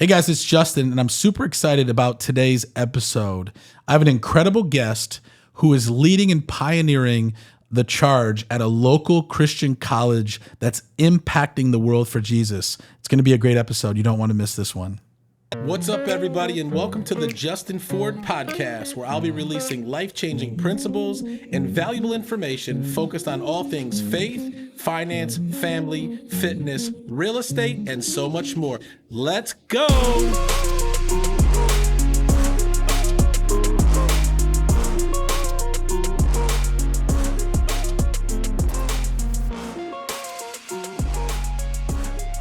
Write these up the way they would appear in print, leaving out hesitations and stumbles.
Hey guys, it's Justin, and I'm super excited about today's episode. I have an incredible guest who is leading and pioneering the charge at a local Christian college that's impacting the world for Jesus. It's going to be a great episode. You don't want to miss this one. What's up, everybody, and welcome to the Justin Ford Podcast, where I'll be releasing life-changing principles and valuable information focused on all things faith, finance, family, fitness, real estate, and so much more. Let's go!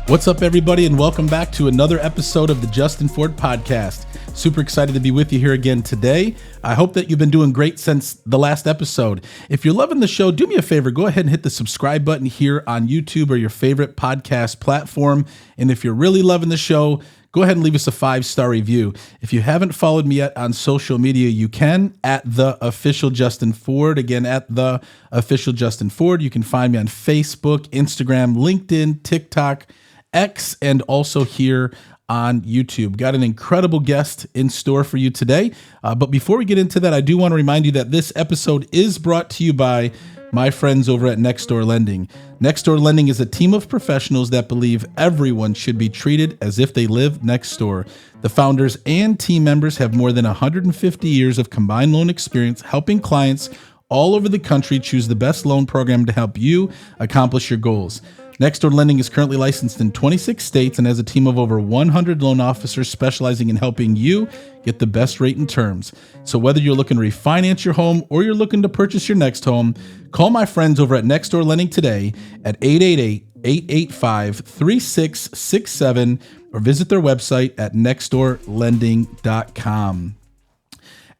What's up, everybody, and welcome back to another episode of the Justin Ford Podcast. Super excited to be with you here again today. I hope that you've been doing great since the last episode. If you're loving the show, do me a favor, go ahead and hit the subscribe button here on YouTube or your favorite podcast platform. And if you're really loving the show, go ahead and leave us a 5-star review. If you haven't followed me yet on social media, you can at The Official Justin Ford. Again, at The Official Justin Ford. You can find me on Facebook, Instagram, LinkedIn, TikTok, X, and also here on YouTube. Got an incredible guest in store for you today. But before we get into that, I do want to remind you that this episode is brought to you by my friends over at Next Door Lending. Next Door Lending is a team of professionals that believe everyone should be treated as if they live next door. The founders and team members have more than 150 years of combined loan experience helping clients all over the country choose the best loan program to help you accomplish your goals. Next Door Lending is currently licensed in 26 states and has a team of over 100 loan officers specializing in helping you get the best rate and terms. So whether you're looking to refinance your home or you're looking to purchase your next home, call my friends over at Next Door Lending today at 888-885-3667 or visit their website at nextdoorlending.com.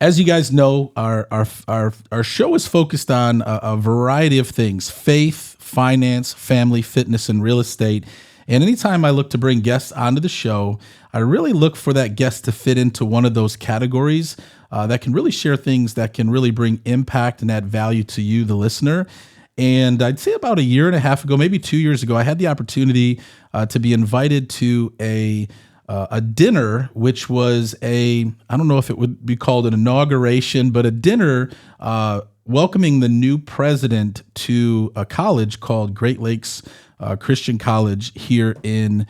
As you guys know, our show is focused on a variety of things: faith, finance, family, fitness, and real estate. And anytime I look to bring guests onto the show, I really look for that guest to fit into one of those categories that can really share things that can really bring impact and add value to you, the listener. And I'd say about a year and a half ago, maybe 2 years ago, I had the opportunity to be invited to a dinner, which was I don't know if it would be called an inauguration, but a dinner welcoming the new president to a college called Great Lakes Christian College here in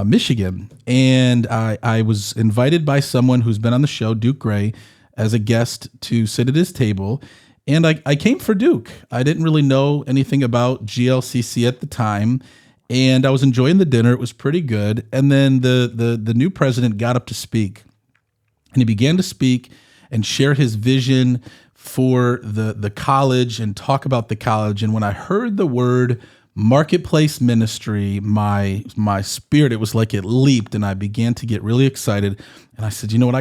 Michigan. And I was invited by someone who's been on the show, Duke Gray, as a guest to sit at his table. And I came for Duke. I didn't really know anything about GLCC at the time. And I was enjoying the dinner. It was pretty good. And then the new president got up to speak. And he began to speak and share his vision for the college and talk about the college. And when I heard the word marketplace ministry, my spirit, it was like it leaped, and I began to get really excited. And I said, you know what, I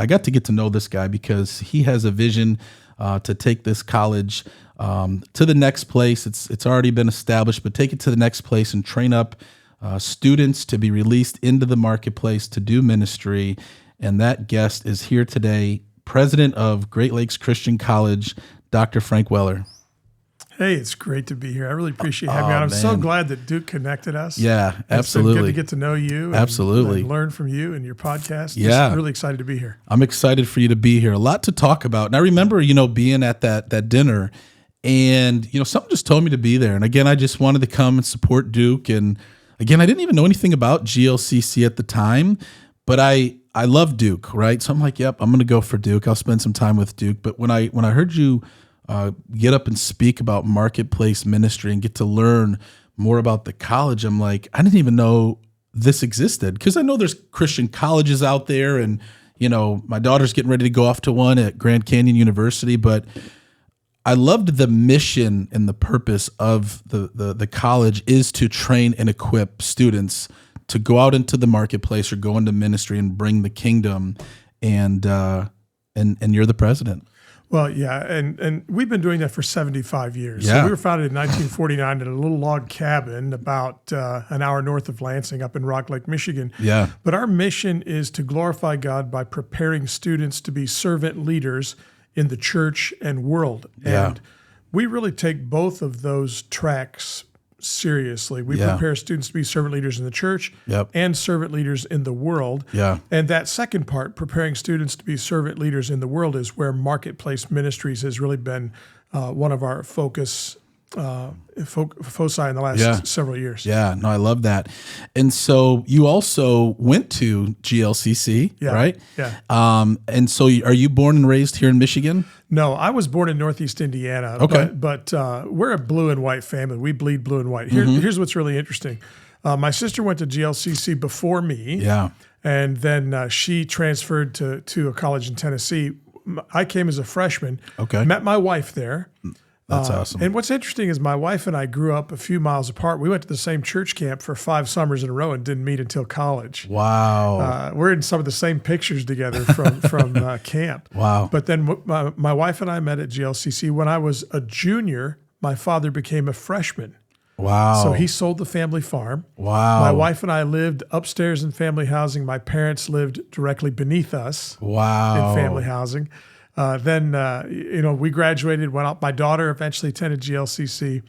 got to get to know this guy because he has a vision to take this college to the next place. It's already been established, but take it to the next place and train up students to be released into the marketplace to do ministry. And that guest is here today, president of Great Lakes Christian College, Dr. Frank Weller. Hey, it's great to be here. I really appreciate having you on. I'm so glad that Duke connected us. Yeah, absolutely. It's been good to get to know you. Absolutely. And learn from you and your podcast. Yeah. Just really excited to be here. I'm excited for you to be here. A lot to talk about. And I remember, being at that dinner, and, someone just told me to be there. And again, I just wanted to come and support Duke. And again, I didn't even know anything about GLCC at the time, but I love Duke, right? So I'm like, yep, I'm going to go for Duke. I'll spend some time with Duke. But when I heard you get up and speak about marketplace ministry and get to learn more about the college, I'm like, I didn't even know this existed, because I know there's Christian colleges out there, and my daughter's getting ready to go off to one at Grand Canyon University, but I loved the mission and the purpose of the college is to train and equip students to go out into the marketplace or go into ministry and bring the kingdom. And you're the president. Well, yeah, and we've been doing that for 75 years. Yeah. So we were founded in 1949 in a little log cabin about an hour north of Lansing up in Rock Lake, Michigan. Yeah. But our mission is to glorify God by preparing students to be servant leaders in the church and world. Yeah. And we really take both of those tracks seriously. We Yeah. prepare students to be servant leaders in the church Yep. and servant leaders in the world. Yeah. And that second part, preparing students to be servant leaders in the world, is where Marketplace Ministries has really been one of our foci in the last Yeah. several years. Yeah, no, I love that. And so you also went to GLCC, Yeah, right? yeah. And so are you born and raised here in Michigan? No, I was born in Northeast Indiana. Okay. But we're a blue and white family. We bleed blue and white. Here's what's really interesting. My sister went to GLCC before me. Yeah. And then she transferred to a college in Tennessee. I came as a freshman. Okay. Met my wife there. That's awesome. And what's interesting is my wife and I grew up a few miles apart. We went to the same church camp for 5 summers in a row and didn't meet until college. Wow. We're in some of the same pictures together from camp. Wow. But then my wife and I met at GLCC. When I was a junior, my father became a freshman. Wow. So he sold the family farm. Wow. My wife and I lived upstairs in family housing. My parents lived directly beneath us Wow. in family housing. Then we graduated, went out. My daughter eventually attended GLCC.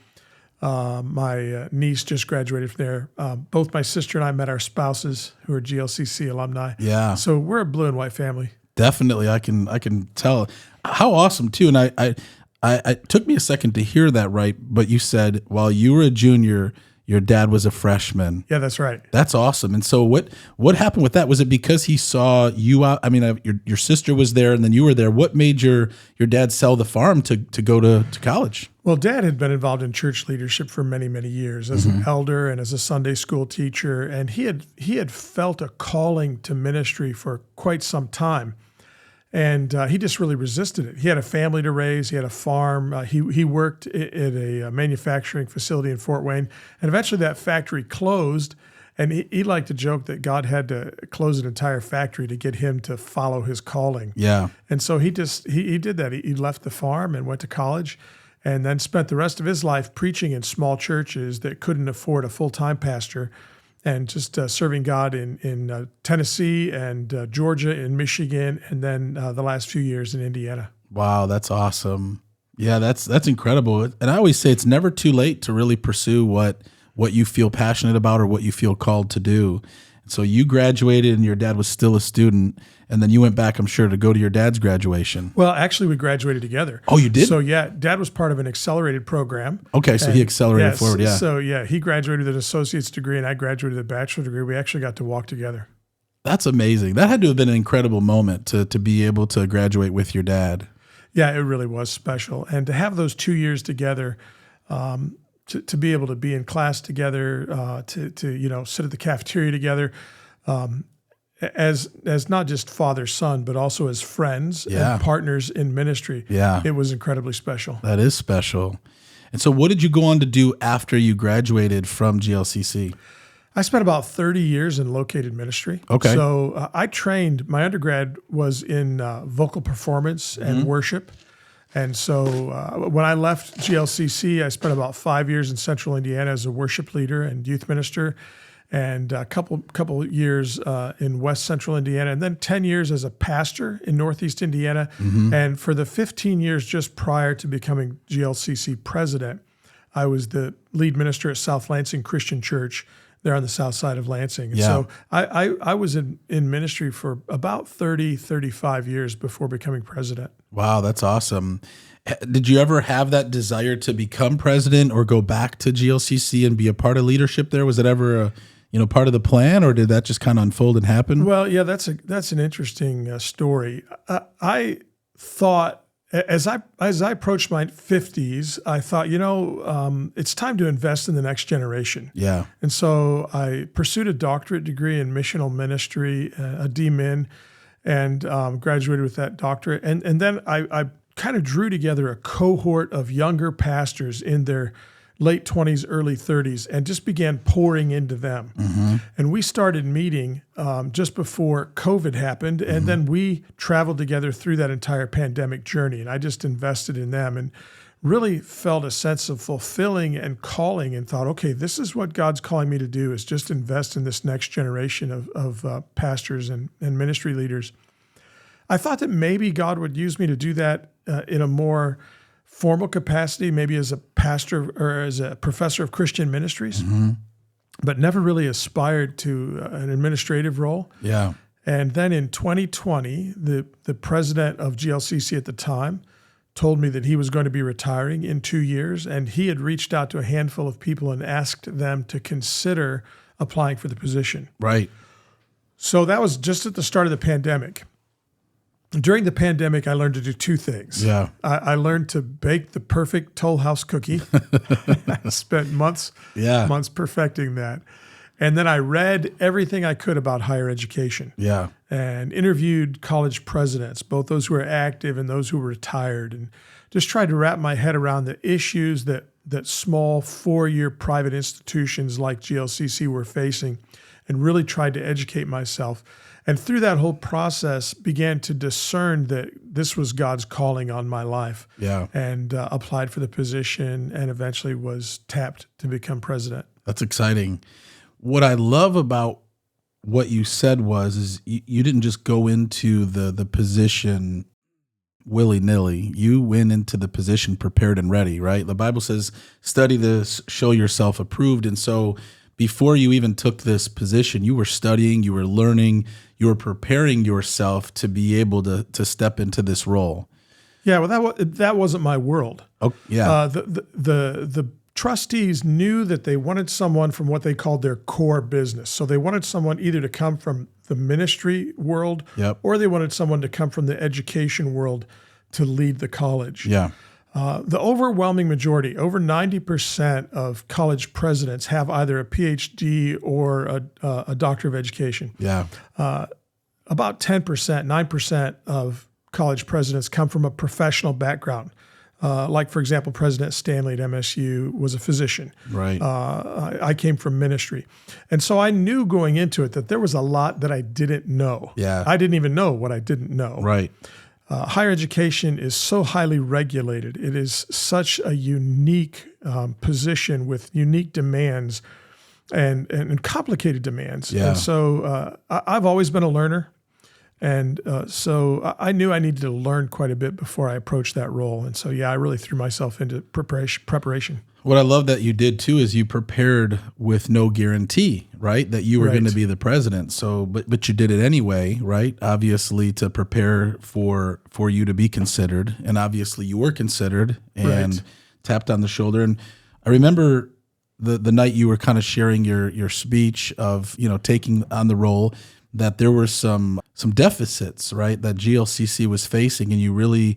My niece just graduated from there. Both my sister and I met our spouses who are GLCC alumni. Yeah. So we're a blue and white family. Definitely. I can tell. How awesome too. And I it took me a second to hear that right, but you said while you were a junior, your dad was a freshman. Yeah, that's right. That's awesome. And so what happened with that? Was it because he saw you out? I mean, your sister was there and then you were there. What made your dad sell the farm to go to college? Well, Dad had been involved in church leadership for many, many years as an elder and as a Sunday school teacher. And he had felt a calling to ministry for quite some time. And he just really resisted it. He had a family to raise. He had a farm. He worked at a manufacturing facility in Fort Wayne. And eventually that factory closed. And he liked to joke that God had to close an entire factory to get him to follow his calling. Yeah. And so he did that. He left the farm and went to college and then spent the rest of his life preaching in small churches that couldn't afford a full-time pastor, and just serving God in Tennessee and Georgia and Michigan, and then the last few years in Indiana. Wow, that's awesome. Yeah, that's incredible. And I always say it's never too late to really pursue what you feel passionate about or what you feel called to do. So you graduated and your dad was still a student, and then you went back, I'm sure, to go to your dad's graduation. Well, actually, we graduated together. Oh, you did? So, yeah, Dad was part of an accelerated program. Okay, so he accelerated forward, yeah. So, yeah, he graduated with an associate's degree, and I graduated with a bachelor's degree. We actually got to walk together. That's amazing. That had to have been an incredible moment to be able to graduate with your dad. Yeah, it really was special. And to have those 2 years together, to be able to be in class together, to sit at the cafeteria together, as not just father son, but also as friends and partners in ministry. Yeah, it was incredibly special. That is special. And so, what did you go on to do after you graduated from GLCC? I spent about 30 years in located ministry. Okay. So I trained. My undergrad was in vocal performance and worship. And so when I left GLCC, I spent about 5 years in Central Indiana as a worship leader and youth minister, and a couple years in West Central Indiana, and then 10 years as a pastor in Northeast Indiana. And for the 15 years just prior to becoming GLCC president, I was the lead minister at South Lansing Christian Church there on the south side of Lansing. And so I was in ministry for about 35 years before becoming president. Wow, that's awesome. Did you ever have that desire to become president or go back to GLCC and be a part of leadership there? Was it ever part of the plan, or did that just kind of unfold and happen? Well, yeah, that's an interesting story. I thought, as I approached my 50s, I thought, it's time to invest in the next generation. Yeah. And so I pursued a doctorate degree in missional ministry, a DMin, and graduated with that doctorate. And then I kind of drew together a cohort of younger pastors in their late 20s, early 30s, and just began pouring into them. And we started meeting just before COVID happened, and then we traveled together through that entire pandemic journey, and I just invested in them and really felt a sense of fulfilling and calling, and thought, okay, this is what God's calling me to do, is just invest in this next generation of pastors and ministry leaders. I thought that maybe God would use me to do that in a more formal capacity, maybe as a pastor or as a professor of Christian ministries, but never really aspired to an administrative role. Yeah. And then in 2020, the president of GLCC at the time told me that he was going to be retiring in 2 years, and he had reached out to a handful of people and asked them to consider applying for the position. Right. So that was just at the start of the pandemic. During the pandemic, I learned to do two things. Yeah. I learned to bake the perfect Toll House cookie. I spent months perfecting that. And then I read everything I could about higher education. Yeah. And interviewed college presidents, both those who were active and those who were retired, and just tried to wrap my head around the issues that small 4-year private institutions like GLCC were facing, and really tried to educate myself. And through that whole process, began to discern that this was God's calling on my life. Yeah. And applied for the position and eventually was tapped to become president. That's exciting. What I love about what you said is you didn't just go into the position willy-nilly. You went into the position prepared and ready, right? The Bible says, study this, show yourself approved. And so before you even took this position, you were studying, you were learning, you were preparing yourself to be able to step into this role. Yeah, well, that wasn't my world. Oh, yeah. The trustees knew that they wanted someone from what they called their core business. So they wanted someone either to come from the ministry world, or they wanted someone to come from the education world to lead the college. Yeah. The overwhelming majority, over 90% of college presidents have either a PhD or a doctor of education. Yeah. About 10%, 9% of college presidents come from a professional background. Like, for example, President Stanley at MSU was a physician. Right. I came from ministry. And so I knew going into it that there was a lot that I didn't know. Yeah. I didn't even know what I didn't know. Right. Higher education is so highly regulated. It is such a unique position with unique demands and complicated demands. Yeah. And so I've always been a learner. And so I knew I needed to learn quite a bit before I approached that role. And so, I really threw myself into preparation. What I love that you did too is you prepared with no guarantee, right? That you were going to be the president. So, but you did it anyway, right? Obviously to prepare for you to be considered, and obviously you were considered and tapped on the shoulder. And I remember the night you were kind of sharing your speech of, taking on the role, that there were some deficits, right, that GLCC was facing, and you really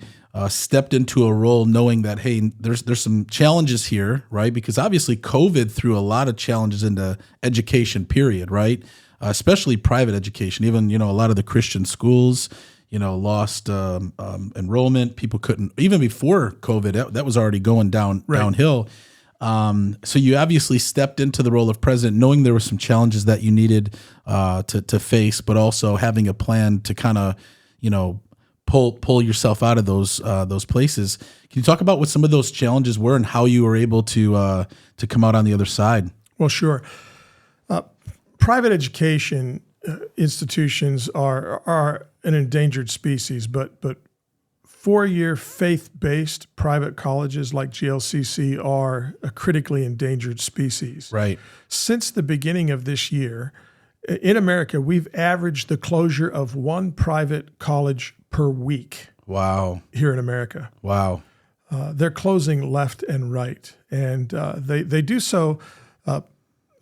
stepped into a role knowing that, hey, there's some challenges here, right? Because obviously COVID threw a lot of challenges into education, period, right? Especially private education. Even, a lot of the Christian schools, lost enrollment. People couldn't, even before COVID, that was already going downhill. So you obviously stepped into the role of president knowing there were some challenges that you needed to face, but also having a plan to kind of, pull yourself out of those places. Can you talk about what some of those challenges were and how you were able to come out on the other side? Well, sure. Private education institutions are an endangered species, but 4-year faith-based private colleges like GLCC are a critically endangered species. Right. Since the beginning of this year, in America, we've averaged the closure of one private college per week. Wow. Here in America. Wow. They're closing left and right. And they do so.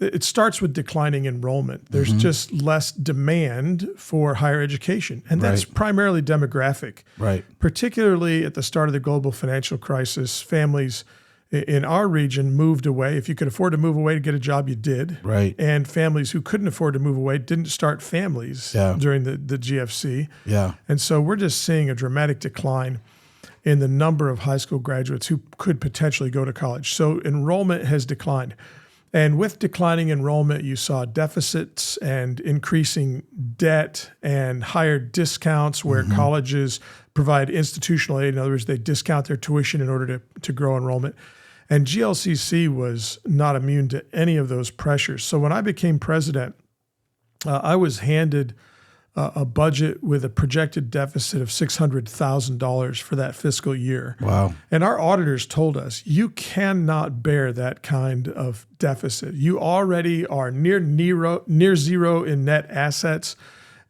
It starts with declining enrollment. There's just less demand for higher education. And that's primarily demographic. Right. Particularly at the start of the global financial crisis, families in our region moved away. If you could afford to move away to get a job, you did. Right. And families who couldn't afford to move away didn't start families during the GFC. Yeah. And so we're just seeing a dramatic decline in the number of high school graduates who could potentially go to college. So enrollment has declined. And with declining enrollment, you saw deficits and increasing debt and higher discounts where colleges provide institutional aid. In other words, they discount their tuition in order to grow enrollment. And GLCC was not immune to any of those pressures. So when I became president, I was handed a budget with a projected deficit of $600,000 for that fiscal year. Wow. And our auditors told us, you cannot bear that kind of deficit. You already are near zero in net assets.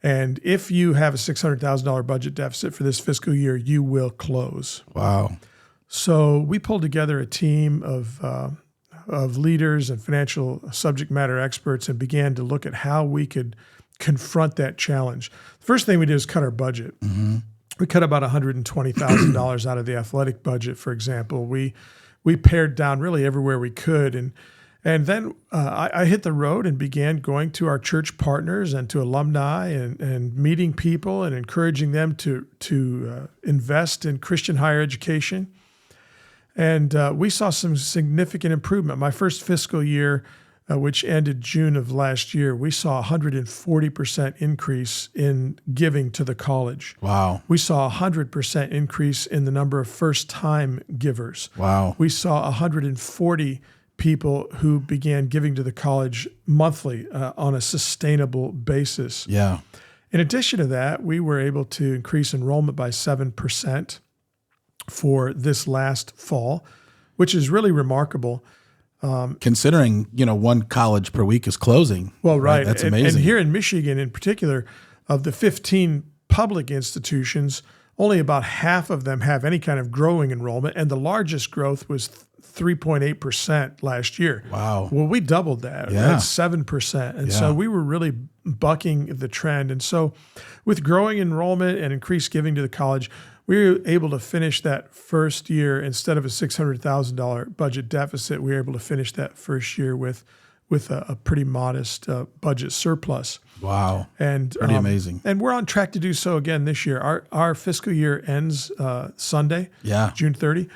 And if you have a $600,000 budget deficit for this fiscal year, you will close. Wow. So we pulled together a team of leaders and financial subject matter experts and began to look at how we could confront that challenge. The first thing we did is cut our budget. We cut about $120,000 out of the athletic budget, for example. We pared down really everywhere we could. And then I hit the road and began going to our church partners and to alumni and meeting people and encouraging them to invest in Christian higher education. And we saw some significant improvement. My first fiscal year, which ended June of last year, we saw a 140% increase in giving to the college. Wow. We saw a 100% increase in the number of first-time givers. Wow. We saw 140 people who began giving to the college monthly on a sustainable basis. Yeah. In addition to that, we were able to increase enrollment by 7% for this last fall, which is really remarkable. Considering, one college per week is closing. Well, right. That's amazing. And here in Michigan in particular, of the 15 public institutions, only about half of them have any kind of growing enrollment, and the largest growth was 3.8% last year. Wow. Well, we doubled that. Yeah. That's 7%. And so we were really bucking the trend. And so with growing enrollment and increased giving to the college, we were able to finish that first year, instead of a $600,000 budget deficit, we were able to finish that first year with a pretty modest budget surplus. Wow. And pretty amazing. And we're on track to do so again this year. Our fiscal year ends Sunday, June 30.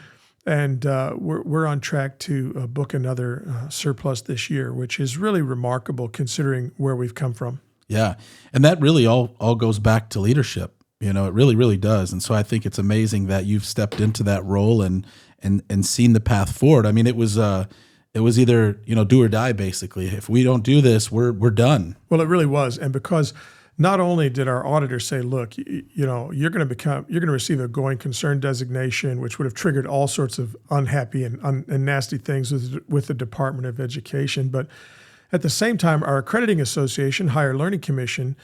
And we're on track to book another surplus this year, which is really remarkable considering where we've come from. Yeah. And that really all goes back to leadership. It really, really does. And so I think it's amazing that you've stepped into that role and seen the path forward. I mean, it was either, do or die, basically. If we don't do this, we're done. Well, it really was. And because not only did our auditor say, look, you're going to receive a going concern designation, which would have triggered all sorts of unhappy and nasty things with the Department of Education. But at the same time, our accrediting association, Higher Learning Commission,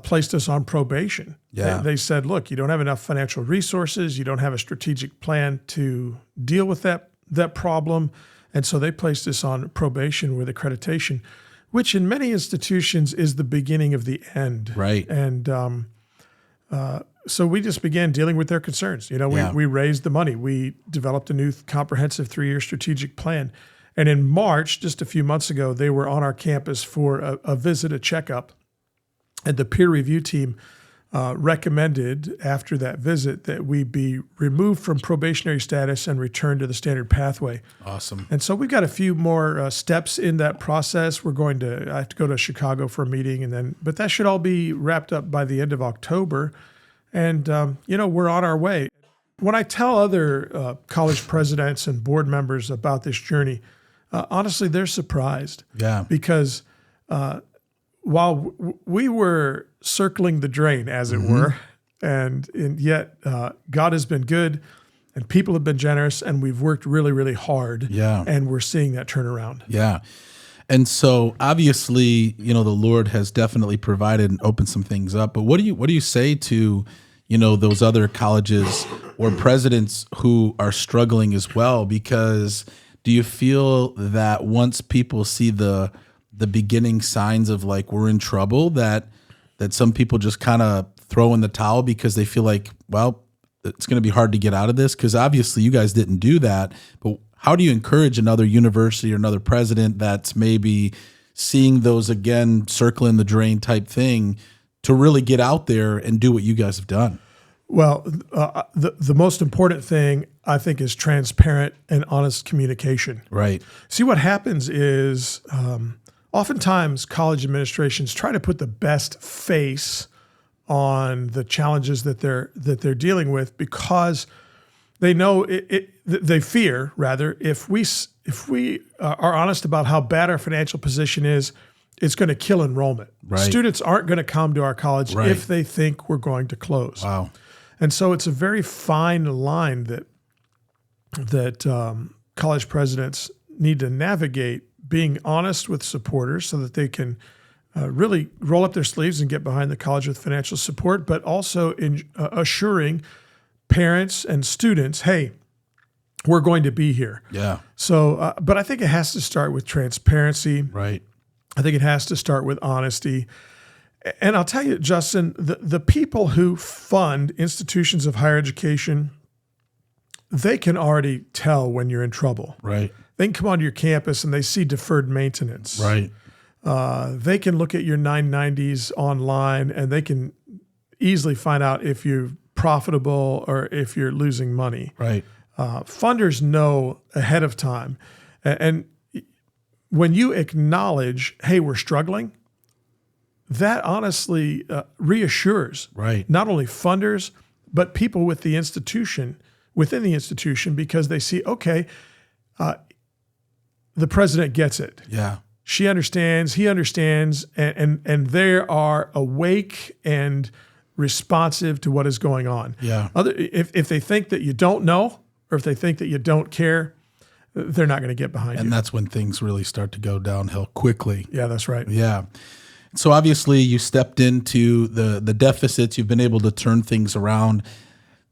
placed us on probation. Yeah. They said, look, you don't have enough financial resources. You don't have a strategic plan to deal with that problem. And so they placed us on probation with accreditation, which in many institutions is the beginning of the end. Right. And so we just began dealing with their concerns. We raised the money. We developed a new comprehensive 3-year strategic plan. And in March, just a few months ago, they were on our campus for a visit, a checkup. And the peer review team recommended after that visit that we be removed from probationary status and returned to the standard pathway. Awesome. And so we've got a few more steps in that process. I have to go to Chicago for a meeting, but that should all be wrapped up by the end of October. And, we're on our way. When I tell other college presidents and board members about this journey, honestly, they're surprised. Yeah. Because while we were circling the drain, as it were, and yet God has been good and people have been generous and we've worked really, really hard. Yeah. And we're seeing that turnaround. Yeah. And so obviously, the Lord has definitely provided and opened some things up. But what do you say to, those other colleges or presidents who are struggling as well? Because do you feel that once people see the beginning signs of like we're in trouble, that some people just kind of throw in the towel because they feel like, well, it's going to be hard to get out of this? Because obviously you guys didn't do that. But how do you encourage another university or another president that's maybe seeing those again circling the drain type thing to really get out there and do what you guys have done? Well, the most important thing, I think, is transparent and honest communication. Right. See, what happens is oftentimes college administrations try to put the best face on the challenges that they're dealing with because they know they fear rather if we are honest about how bad our financial position is, it's going to kill enrollment. Right. Students aren't going to come to our college Right. if they think we're going to close. Wow. And so it's a very fine line that college presidents need to navigate, being honest with supporters so that they can really roll up their sleeves and get behind the college with financial support, but also assuring parents and students, hey, we're going to be here. Yeah. So, but I think it has to start with transparency. Right. I think it has to start with honesty. And I'll tell you, Justin, the people who fund institutions of higher education, they can already tell when you're in trouble. Right. They can come onto your campus and they see deferred maintenance. Right. They can look at your 990s online and they can easily find out if you're profitable or if you're losing money. Right. Funders know ahead of time. And when you acknowledge, hey, we're struggling, that honestly reassures Right. not only funders, but people with the institution, within the institution, because they see, okay, the president gets it. Yeah. She understands, he understands, and they are awake and responsive to what is going on. Yeah. If they think that you don't know, or if they think that you don't care, they're not going to get behind you. And that's when things really start to go downhill quickly. Yeah, that's right. Yeah. So obviously you stepped into the deficits. You've been able to turn things around.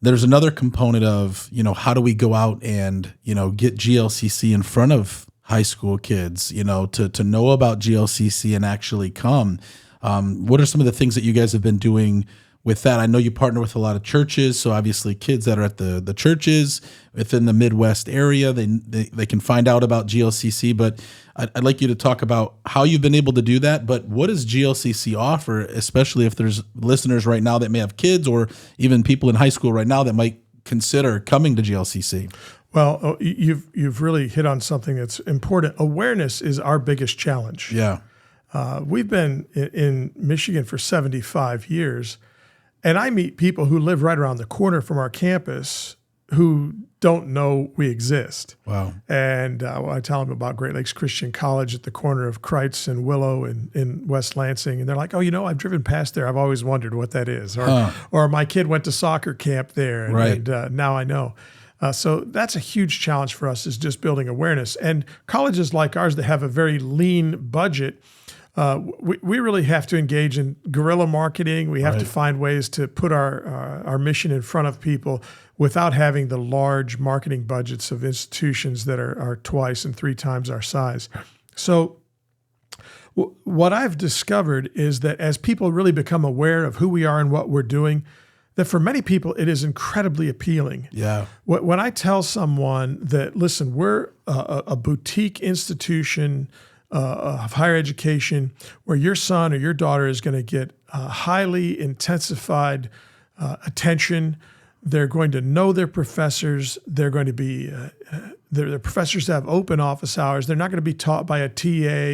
There's another component of, how do we go out and, get GLCC in front of high school kids, to know about GLCC and actually come. What are some of the things that you guys have been doing with that? I know you partner with a lot of churches, so obviously kids that are at the churches within the Midwest area, they can find out about GLCC, but I'd like you to talk about how you've been able to do that, but what does GLCC offer, especially if there's listeners right now that may have kids or even people in high school right now that might consider coming to GLCC? Well, you've really hit on something that's important. Awareness is our biggest challenge. Yeah. We've been in Michigan for 75 years, and I meet people who live right around the corner from our campus who don't know we exist. Wow. And I tell them about Great Lakes Christian College at the corner of Kreitz and Willow in West Lansing. And they're like, oh, I've driven past there. I've always wondered what that is. Or my kid went to soccer camp there, and now I know. So that's a huge challenge for us, is just building awareness. And colleges like ours that have a very lean budget, we really have to engage in guerrilla marketing. We have to find ways to put our mission in front of people without having the large marketing budgets of institutions that are twice and three times our size. So what I've discovered is that as people really become aware of who we are and what we're doing, that for many people, it is incredibly appealing. Yeah. When I tell someone that, listen, we're a boutique institution of higher education where your son or your daughter is going to get highly intensified attention. They're going to know their professors. They're going to be their professors have open office hours. They're not going to be taught by a TA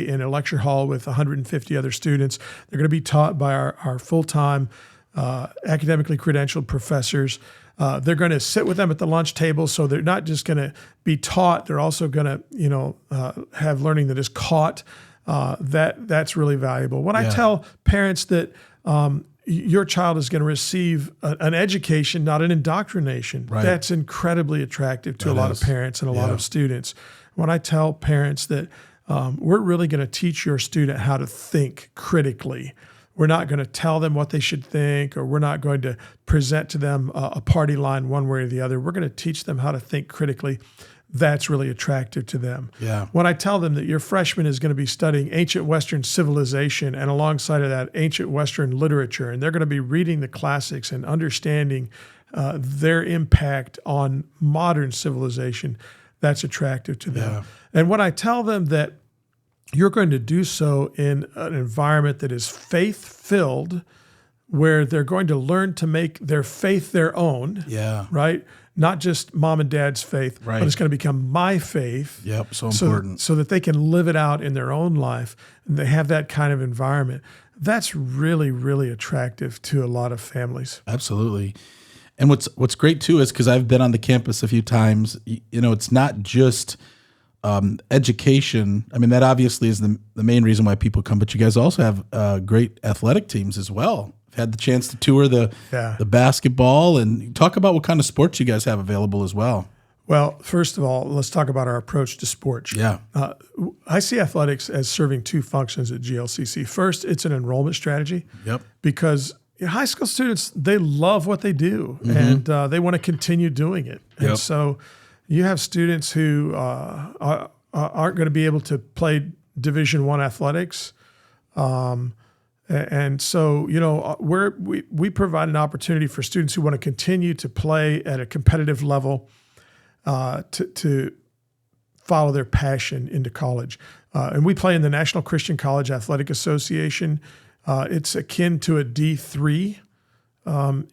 in a lecture hall with 150 other students. They're going to be taught by our full-time academically credentialed professors. They're going to sit with them at the lunch table, so they're not just going to be taught. They're also going to, have learning that is caught. That's really valuable. When I tell parents that your child is going to receive an education, not an indoctrination, that's incredibly attractive to a lot of parents and a lot of students. When I tell parents that we're really going to teach your student how to think critically, we're not going to tell them what they should think, or we're not going to present to them a party line one way or the other. We're going to teach them how to think critically. That's really attractive to them. Yeah. When I tell them that your freshman is going to be studying ancient Western civilization and alongside of that, ancient Western literature, and they're going to be reading the classics and understanding their impact on modern civilization, that's attractive to them. Yeah. And when I tell them that you're going to do so in an environment that is faith-filled, where they're going to learn to make their faith their own, right? Not just mom and dad's faith, but it's going to become my faith. Yep, so important. So that they can live it out in their own life, and they have that kind of environment. That's really, really attractive to a lot of families. Absolutely. And what's great too is, because I've been on the campus a few times, it's not just education, I mean, that obviously is the main reason why people come, but you guys also have great athletic teams as well. I've had the chance to tour the basketball, and talk about what kind of sports you guys have available as well. Well, first of all, let's talk about our approach to sports. Yeah. I see athletics as serving two functions at GLCC. First, it's an enrollment strategy. Yep. Because high school students, they love what they do, and they want to continue doing it. And so you have students who aren't going to be able to play Division I athletics. And so, we provide an opportunity for students who want to continue to play at a competitive level to follow their passion into college. And we play in the National Christian College Athletic Association. It's akin to a D3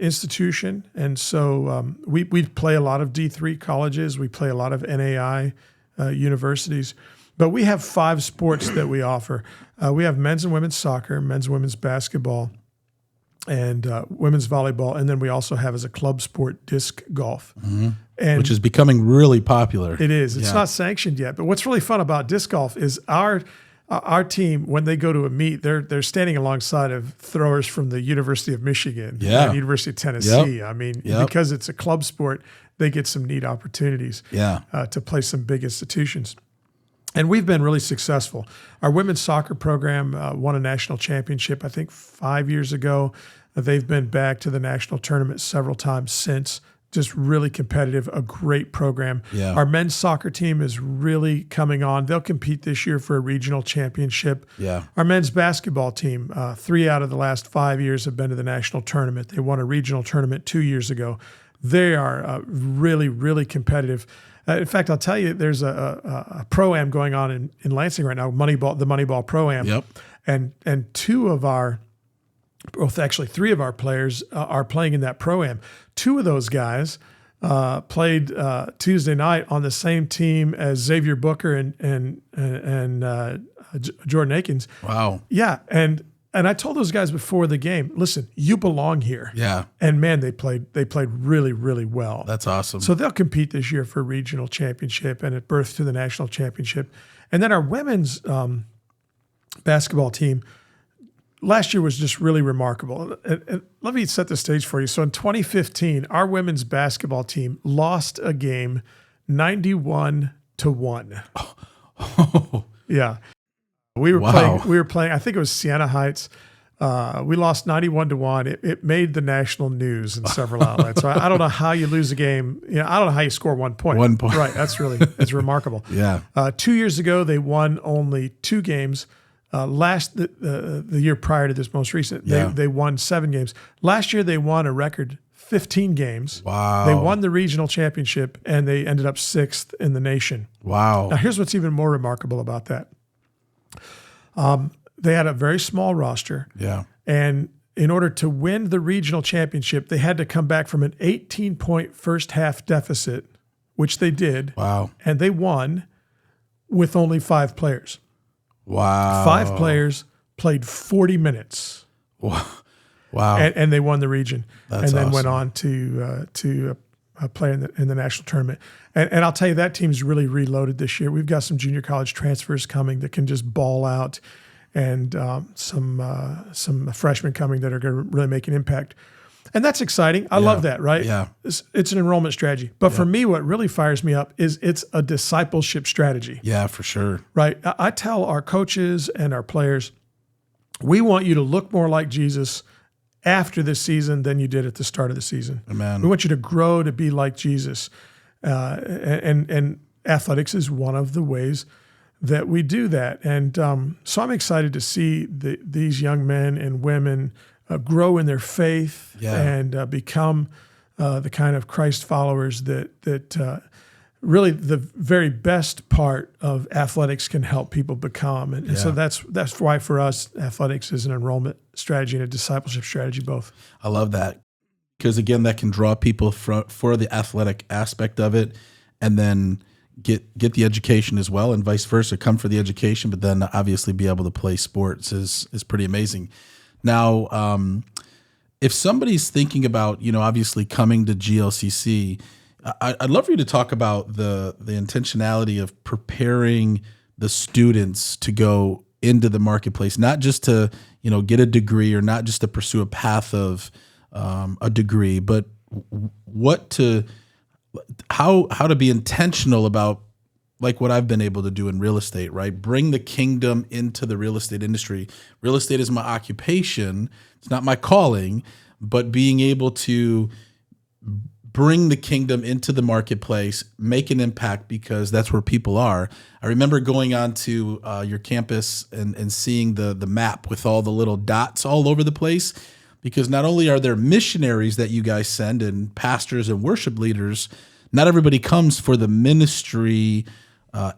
institution. And so we play a lot of D3 colleges. We play a lot of NAI universities. But we have 5 sports that we offer. We have men's and women's soccer, men's and women's basketball, and women's volleyball. And then we also have as a club sport disc golf. And which is becoming really popular. It is. It's not sanctioned yet. But what's really fun about disc golf is our team, when they go to a meet, they're standing alongside of throwers from the University of Michigan and University of Tennessee. I mean, because it's a club sport, they get some neat opportunities to play some big institutions. And we've been really successful. Our women's soccer program won a national championship, I think, 5 years ago. They've been back to the national tournament several times since. Just really competitive, a great program. Our men's soccer team is really coming on. They'll compete this year for a regional championship. Our men's basketball team, 3 out of the last 5 years have been to the national tournament. They won a regional tournament 2 years ago. They are really, really competitive. In fact, I'll tell you, there's a pro-am going on in Lansing right now, the Moneyball Pro-am. And 3 of our players are playing in that Pro-am. 2 of those guys played Tuesday night on the same team as Xavier Booker and Jordan Akins. Wow. Yeah, and I told those guys before the game, listen, you belong here. Yeah. And man, they played really, really well. That's awesome. So they'll compete this year for a regional championship and at birth to the national championship. And then our women's basketball team last year was just really remarkable. And let me set the stage for you. So in 2015, our women's basketball team lost a game 91-1. Yeah. We were playing, I think it was Siena Heights. We lost 91-1. It made the national news in several outlets. So I don't know how you lose a game. I don't know how you score 1 point. 1 point. Right. It's remarkable. 2 years ago, they won only 2 games. The year prior to this most recent, they won 7 games. Last year, they won a record 15 games. Wow. They won the regional championship, and they ended up 6th in the nation. Wow. Now, here's what's even more remarkable about that. They had a very small roster. And in order to win the regional championship, they had to come back from an 18-point first half deficit, which they did. Wow. And they won with only 5 players. Wow. 5 players played 40 minutes. Wow. And they won the region. That's and then awesome. went on to play in the national tournament. And I'll tell you, that team's really reloaded this year. We've got some junior college transfers coming that can just ball out, and some freshmen coming that are going to really make an impact. And that's exciting. I love that, right? Yeah. It's an enrollment strategy. But for me, what really fires me up is it's a discipleship strategy. Yeah, for sure. Right. I tell our coaches and our players, we want you to look more like Jesus after this season than you did at the start of the season. Amen. We want you to grow to be like Jesus. And athletics is one of the ways that we do that. And so I'm excited to see these young men and women grow in their faith and become the kind of Christ followers that really the very best part of athletics can help people become. And so that's why for us, athletics is an enrollment strategy and a discipleship strategy both. I love that. Because again, that can draw people for the athletic aspect of it, and then get the education as well, and vice versa. Come for the education, but then obviously be able to play sports is pretty amazing. Now, if somebody's thinking about, obviously coming to GLCC, I'd love for you to talk about the intentionality of preparing the students to go into the marketplace, not just to get a degree or not just to pursue a path of a degree, but what to how to be intentional about, like what I've been able to do in real estate, right? Bring the kingdom into the real estate industry. Real estate is my occupation. It's not my calling, but being able to bring the kingdom into the marketplace, make an impact, because that's where people are. I remember going on to your campus and seeing the map with all the little dots all over the place, because not only are there missionaries that you guys send and pastors and worship leaders, not everybody comes for the ministry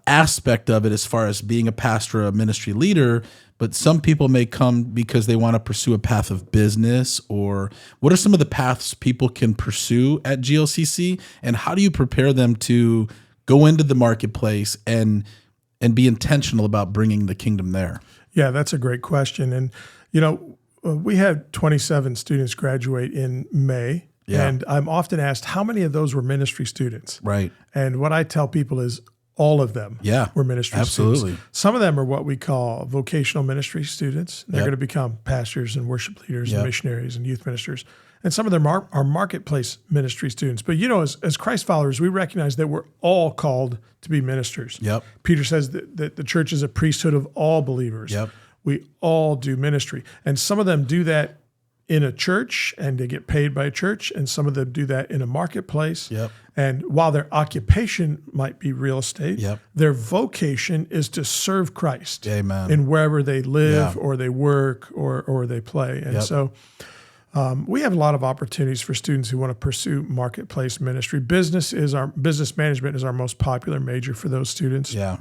aspect of it as far as being a pastor or a ministry leader, but some people may come because they want to pursue a path of business. Or what are some of the paths people can pursue at GLCC, and how do you prepare them to go into the marketplace and be intentional about bringing the kingdom there? Yeah, that's a great question. And, we had 27 students graduate in May. Yeah. And I'm often asked, how many of those were ministry students? Right. And what I tell people is all of them were ministry absolutely. students. Some of them are what we call vocational ministry students. They're Yep. going to become pastors and worship leaders and Yep. missionaries and youth ministers. And some of them are marketplace ministry students. But, as Christ followers, we recognize that we're all called to be ministers. Yep. Peter says that the church is a priesthood of all believers. Yep. We all do ministry. And some of them do that in a church and they get paid by a church, and some of them do that in a marketplace. Yep. And while their occupation might be real estate, Yep. their vocation is to serve Christ Amen. in wherever they live Yeah. or they work or they play. And Yep. so we have a lot of opportunities for students who want to pursue marketplace ministry. Business management is our most popular major for those students. Yeah.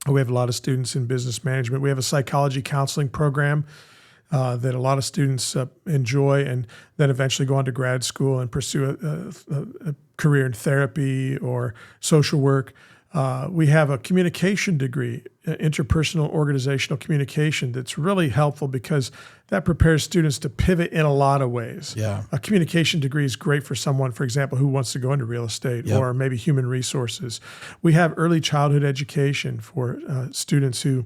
We have a lot of students in business management. We have a psychology counseling program that a lot of students enjoy, and then eventually go on to grad school and pursue a career in therapy or social work. We have a communication degree, interpersonal organizational communication, that's really helpful because that prepares students to pivot in a lot of ways. Yeah. A communication degree is great for someone, for example, who wants to go into real estate Yep. or maybe human resources. We have early childhood education for students who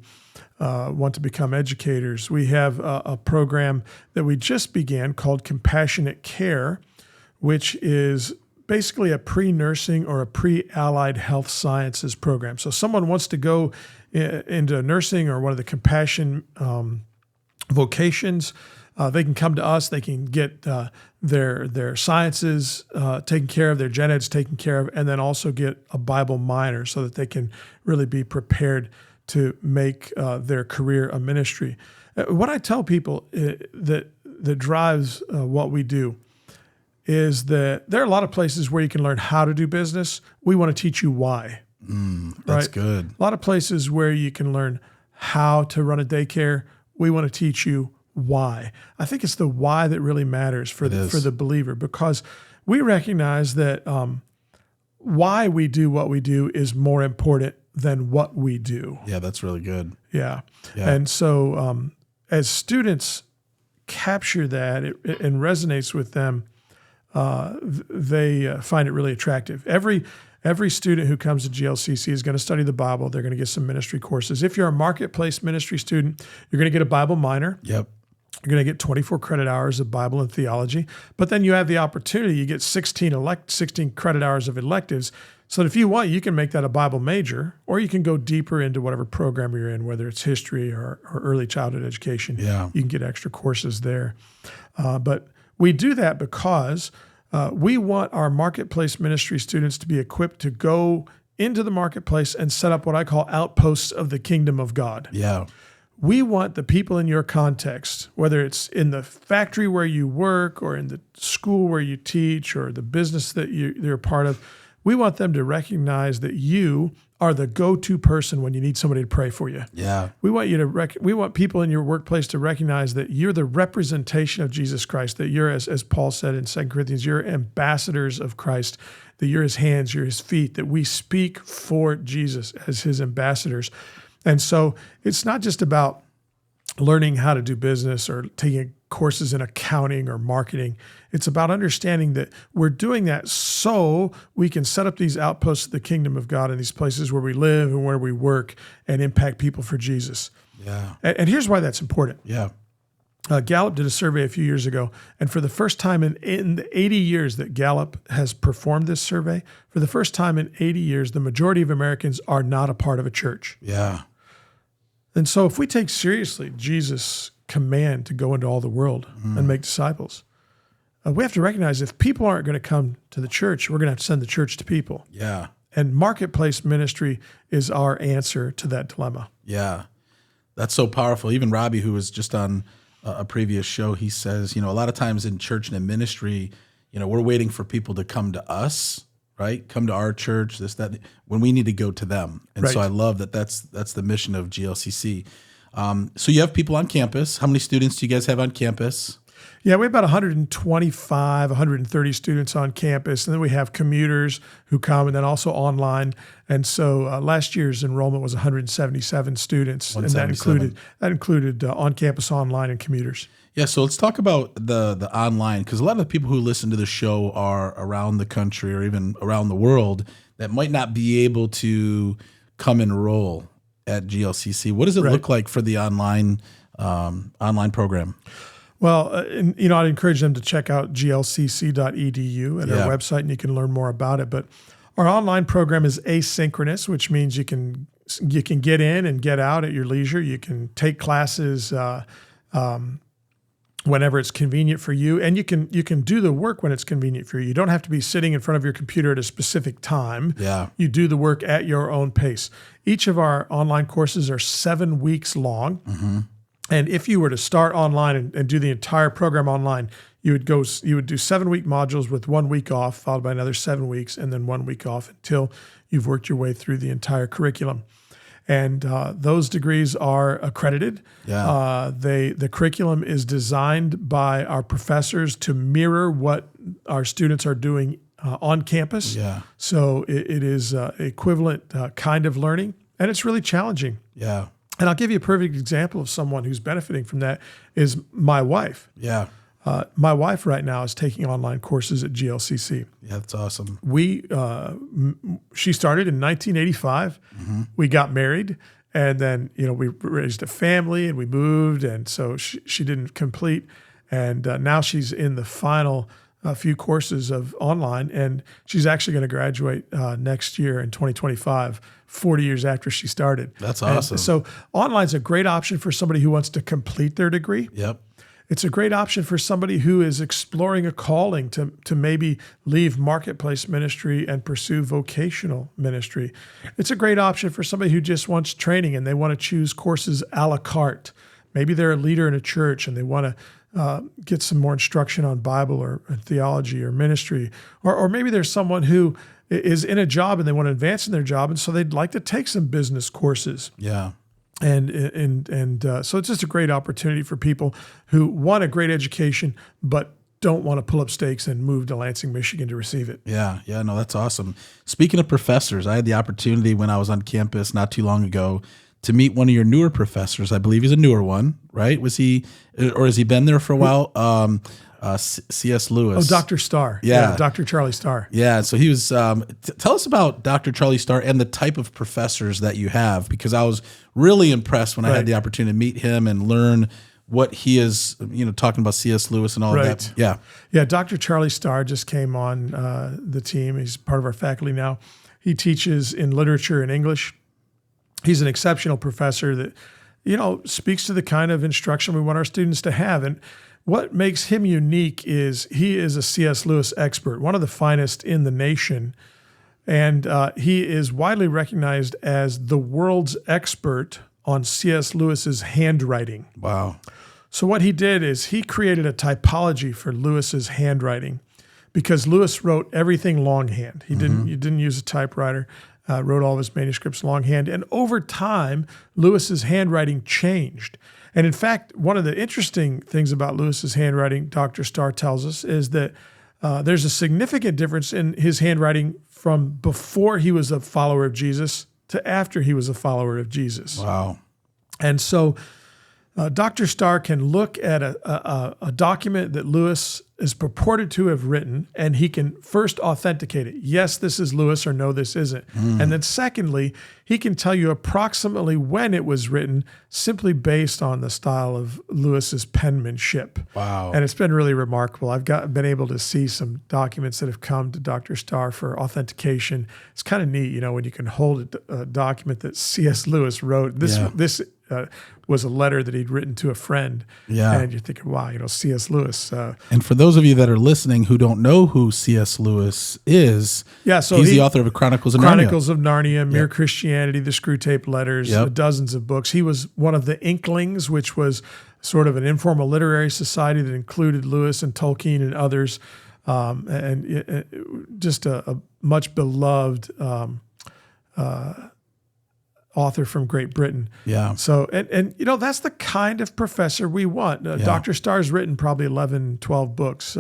want to become educators. We have a program that we just began called Compassionate Care, which is basically a pre-nursing or a pre-allied health sciences program. So someone wants to go into nursing or one of the compassion vocations, they can come to us. They can get their sciences taken care of, their gen eds taken care of, and then also get a Bible minor so that they can really be prepared to make their career a ministry. What I tell people that drives what we do is that there are a lot of places where you can learn how to do business. We want to teach you why. That's right? good. A lot of places where you can learn how to run a daycare. We want to teach you why. I think it's the why that really matters for the believer, because we recognize that why we do what we do is more important than what we do. Yeah, that's really good. Yeah. Yeah. And so as students capture that and resonates with them, they find it really attractive. Every student who comes to GLCC is going to study the Bible. They're going to get some ministry courses. If you're a marketplace ministry student, you're going to get a Bible minor. Yep. You're going to get 24 credit hours of Bible and theology. But then you have the opportunity, you get 16 credit hours of electives. So that if you want, you can make that a Bible major, or you can go deeper into whatever program you're in, whether it's history or early childhood education. Yeah. You can get extra courses there. But we do that because we want our marketplace ministry students to be equipped to go into the marketplace and set up what I call outposts of the kingdom of God. Yeah. We want the people in your context, whether it's in the factory where you work or in the school where you teach or the business that you're a part of, we want them to recognize that you are the go-to person when you need somebody to pray for you. Yeah. We want you to we want people in your workplace to recognize that you're the representation of Jesus Christ, that you're, as Paul said in 2 Corinthians, you're ambassadors of Christ, that you're his hands, you're his feet, that we speak for Jesus as his ambassadors. And so it's not just about learning how to do business or taking a courses in accounting or marketing. It's about understanding that we're doing that so we can set up these outposts of the kingdom of God in these places where we live and where we work and impact people for Jesus. Yeah. And here's why that's important. Yeah. Gallup did a survey a few years ago, and for the first time in the 80 years that Gallup has performed this survey, for the first time in 80 years, the majority of Americans are not a part of a church. Yeah. And so if we take seriously Jesus' command to go into all the world and make disciples, we have to recognize if people aren't going to come to the church, we're going to have to send the church to people. Yeah. And marketplace ministry is our answer to that dilemma. Yeah. That's so powerful. Even Robbie, who was just on a previous show, he says, a lot of times in church and in ministry, we're waiting for people to come to us, right? Come to our church, this, that, when we need to go to them. And so I love that's the mission of GLCC. So you have people on campus. How many students do you guys have on campus? Yeah, we have about 125, 130 students on campus. And then we have commuters who come and then also online. And so last year's enrollment was 177 students. And that included on-campus, online, and commuters. Yeah, so let's talk about the online, because a lot of the people who listen to the show are around the country or even around the world that might not be able to come enroll at GLCC. What does it look like for the online program? Well, I'd encourage them to check out glcc.edu at our website, and you can learn more about it. But our online program is asynchronous, which means you can get in and get out at your leisure. You can take classes whenever it's convenient for you, and you can do the work when it's convenient for you. You don't have to be sitting in front of your computer at a specific time. Yeah. You do the work at your own pace. Each of our online courses are 7 weeks long. Mm-hmm. And if you were to start online and do the entire program online, you would do 7-week modules with 1 week off, followed by another 7 weeks, and then 1 week off until you've worked your way through the entire curriculum. And those degrees are accredited. Yeah. The curriculum is designed by our professors to mirror what our students are doing on campus. Yeah. So it is equivalent kind of learning, and it's really challenging. Yeah. And I'll give you a perfect example of someone who's benefiting from that is my wife. Yeah. My wife right now is taking online courses at GLCC. Yeah, that's awesome. She started in 1985. Mm-hmm. We got married, and then we raised a family, and we moved, and so she didn't complete. And now she's in the final few courses of online, and she's actually going to graduate next year in 2025. 40 years after she started. That's awesome. And so online's a great option for somebody who wants to complete their degree. Yep. It's a great option for somebody who is exploring a calling to maybe leave marketplace ministry and pursue vocational ministry. It's a great option for somebody who just wants training and they want to choose courses a la carte. Maybe they're a leader in a church and they want to get some more instruction on Bible or theology or ministry. Or maybe there's someone who is in a job and they want to advance in their job, and so they'd like to take some business courses. Yeah. And so it's just a great opportunity for people who want a great education but don't want to pull up stakes and move to Lansing, Michigan to receive it. Yeah. No, that's awesome. Speaking of professors, I had the opportunity when I was on campus not too long ago to meet one of your newer professors. I believe he's a newer one, right? Was he, or has he been there for a while? C.S. Lewis. Oh, Dr. Starr. Yeah. Dr. Charlie Starr. Yeah. So he was, tell us about Dr. Charlie Starr and the type of professors that you have, because I was really impressed when I had the opportunity to meet him and learn what he is, talking about C.S. Lewis and all of that. Yeah. Yeah. Dr. Charlie Starr just came on the team. He's part of our faculty now. He teaches in literature and English. He's an exceptional professor that, speaks to the kind of instruction we want our students to have. And what makes him unique is he is a C.S. Lewis expert, one of the finest in the nation. And he is widely recognized as the world's expert on C.S. Lewis's handwriting. Wow. So what he did is he created a typology for Lewis's handwriting, because Lewis wrote everything longhand. He didn't use a typewriter. Wrote all of his manuscripts longhand. And over time, Lewis's handwriting changed. And in fact, one of the interesting things about Lewis's handwriting, Dr. Starr tells us, is that there's a significant difference in his handwriting from before he was a follower of Jesus to after he was a follower of Jesus. Wow. And so Dr. Starr can look at a document that Lewis is purported to have written, and he can first authenticate it. Yes, this is Lewis, or no, this isn't. And then secondly, he can tell you approximately when it was written simply based on the style of Lewis's penmanship. Wow. And it's been really remarkable. I've been able to see some documents that have come to Dr. Starr for authentication. It's kind of neat, when you can hold a document that C.S. Lewis wrote. This was a letter that he'd written to a friend. Yeah. And you're thinking, wow, C.S. Lewis. And for those of you that are listening who don't know who C.S. Lewis is, so he's the author of Chronicles of Narnia, Mere Christianity, the Screwtape Letters, dozens of books. He was one of the Inklings, which was sort of an informal literary society that included Lewis and Tolkien and others, just a much beloved author from Great Britain. Yeah. So, and that's the kind of professor we want. Dr. Starr's written probably 11, 12 books.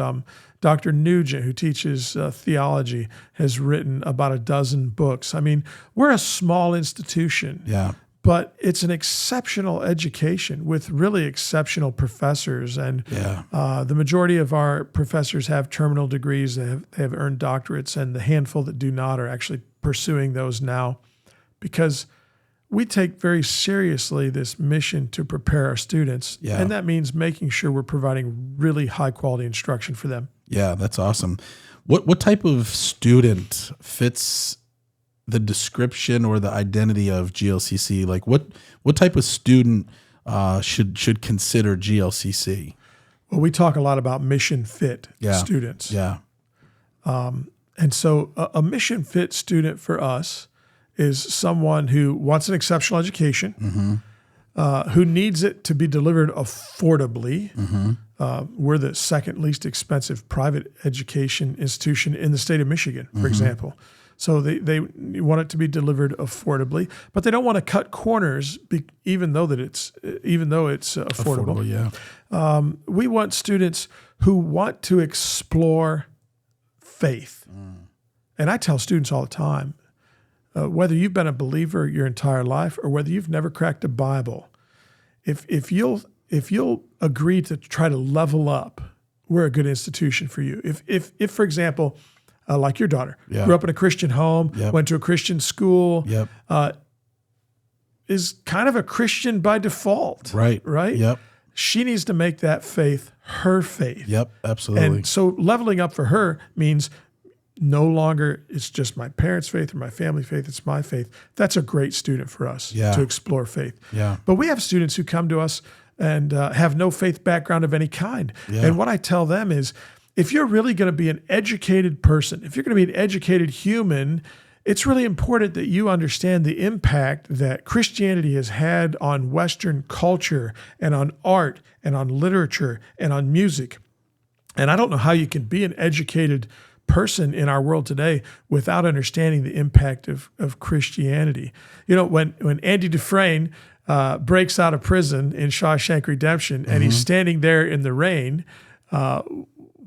Dr. Nugent, who teaches theology, has written about a dozen books. I mean, we're a small institution. Yeah. But it's an exceptional education with really exceptional professors. And the majority of our professors have terminal degrees. They have earned doctorates, and the handful that do not are actually pursuing those now, because we take very seriously this mission to prepare our students. Yeah. And that means making sure we're providing really high quality instruction for them. Yeah, that's awesome. What type of student fits the description or the identity of GLCC? Like what type of student should consider GLCC? Well, we talk a lot about mission fit students. Yeah. And so a mission fit student for us is someone who wants an exceptional education, who needs it to be delivered affordably. We're the second least expensive private education institution in the state of Michigan, for example. So they want it to be delivered affordably, but they don't want to cut corners, even though it's affordable. We want students who want to explore faith, and I tell students all the time, whether you've been a believer your entire life or whether you've never cracked a Bible, if you'll agree to try to level up, we're a good institution for you. If for example, like your daughter, grew up in a Christian home, went to a Christian school, is kind of a Christian by default, right? Yep. She needs to make that faith her faith. Yep, absolutely. And so leveling up for her means no longer it's just my parents' faith or my family faith, it's my faith. That's a great student for us to explore faith. Yeah. But we have students who come to us and have no faith background of any kind. And what I tell them is, if you're really going to be an educated person, if you're going to be an educated human, it's really important that you understand the impact that Christianity has had on Western culture and on art and on literature and on music. And I don't know how you can be an educated person in our world today without understanding the impact of Christianity. When Andy Dufresne breaks out of prison in Shawshank Redemption and he's standing there in the rain,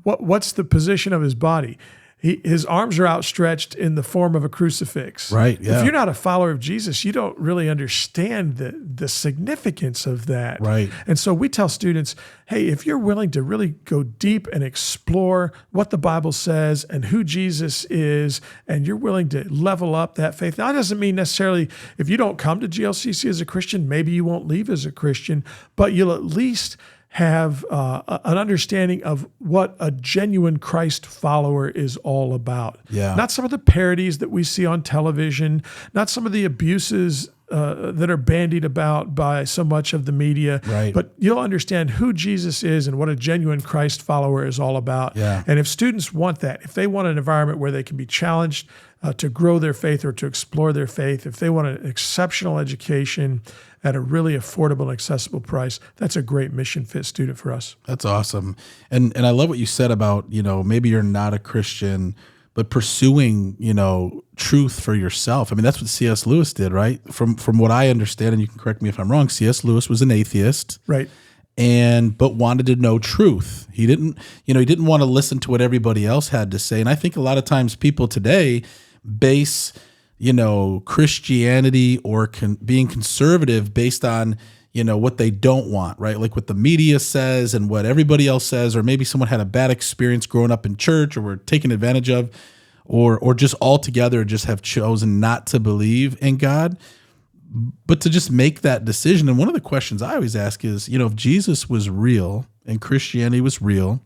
what's the position of his body? His arms are outstretched in the form of a crucifix. Right. Yeah. If you're not a follower of Jesus, you don't really understand the significance of that. Right. And so we tell students, hey, if you're willing to really go deep and explore what the Bible says and who Jesus is, and you're willing to level up that faith. Now, that doesn't mean necessarily if you don't come to GLCC as a Christian, maybe you won't leave as a Christian, but you'll at least have an understanding of what a genuine Christ follower is all about. Yeah. Not some of the parodies that we see on television, not some of the abuses that are bandied about by so much of the media, but you'll understand who Jesus is and what a genuine Christ follower is all about. Yeah. And if students want that, if they want an environment where they can be challenged to grow their faith or to explore their faith, if they want an exceptional education at a really affordable and accessible price, that's a great mission fit student for us. That's awesome. And I love what you said about, maybe you're not a Christian, but pursuing, truth for yourself. I mean, that's what C.S. Lewis did, right? From what I understand, and you can correct me if I'm wrong, C.S. Lewis was an atheist. Right. But wanted to know truth. He didn't want to listen to what everybody else had to say. And I think a lot of times people today base, Christianity or being conservative based on, what they don't want, right? Like what the media says and what everybody else says, or maybe someone had a bad experience growing up in church or were taken advantage of, or just altogether just have chosen not to believe in God, but to just make that decision. And one of the questions I always ask is, if Jesus was real and Christianity was real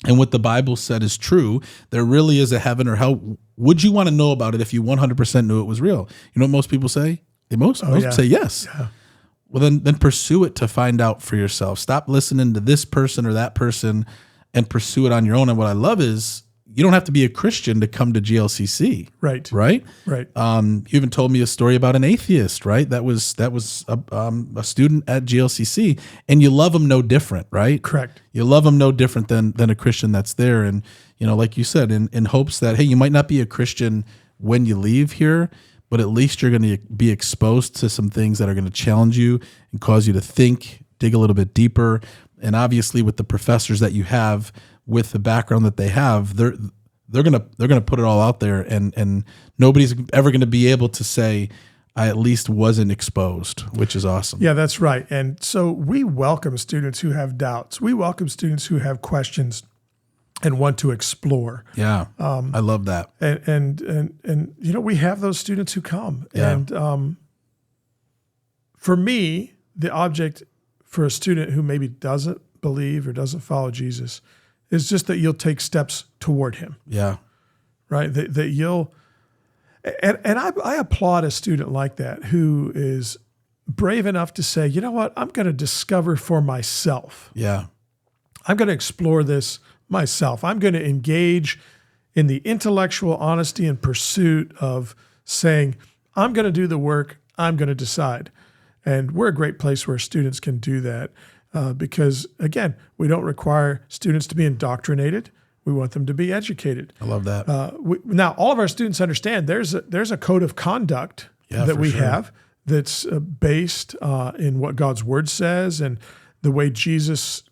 and what the Bible said is true, there really is a heaven or hell. Would you want to know about it if you 100% knew it was real? You know what most people say? Most people say yes. Yeah. Well, then pursue it to find out for yourself. Stop listening to this person or that person and pursue it on your own. And what I love is you don't have to be a Christian to come to GLCC. Right. Right. Right. You even told me a story about an atheist, right? That was a student at GLCC, and you love them no different, right? Correct. You love them no different than a Christian that's there. And, like you said, in hopes that, hey, you might not be a Christian when you leave here, but at least you're going to be exposed to some things that are going to challenge you and cause you to think, dig a little bit deeper. And obviously with the professors that you have, with the background that they have, they're gonna put it all out there, and nobody's ever gonna be able to say, I at least wasn't exposed, which is awesome. Yeah, that's right. And so we welcome students who have doubts. We welcome students who have questions and want to explore. Yeah, I love that. And we have those students who come. Yeah. And for me, the object for a student who maybe doesn't believe or doesn't follow Jesus is just that you'll take steps toward him. Yeah. Right? That you'll, and I applaud a student like that who is brave enough to say, you know what, I'm going to discover for myself. Yeah. I'm going to explore this myself. I'm going to engage in the intellectual honesty and pursuit of saying, I'm going to do the work, I'm going to decide. And we're a great place where students can do that. Because, again, we don't require students to be indoctrinated. We want them to be educated. I love that. Now, all of our students understand there's a code of conduct that we have that's based in what God's Word says and the way Jesus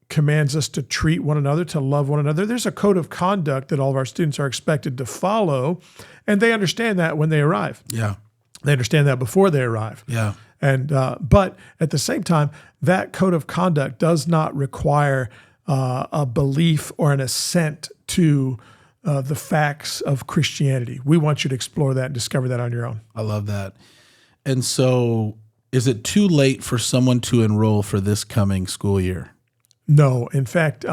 commands us to treat one another, to love one another. There's a code of conduct that all of our students are expected to follow, and they understand that when they arrive. Yeah. They understand that before they arrive. Yeah. And but at the same time, that code of conduct does not require a belief or an assent to the facts of Christianity. We want you to explore that and discover that on your own. I love that. And so is it too late for someone to enroll for this coming school year? No. In fact,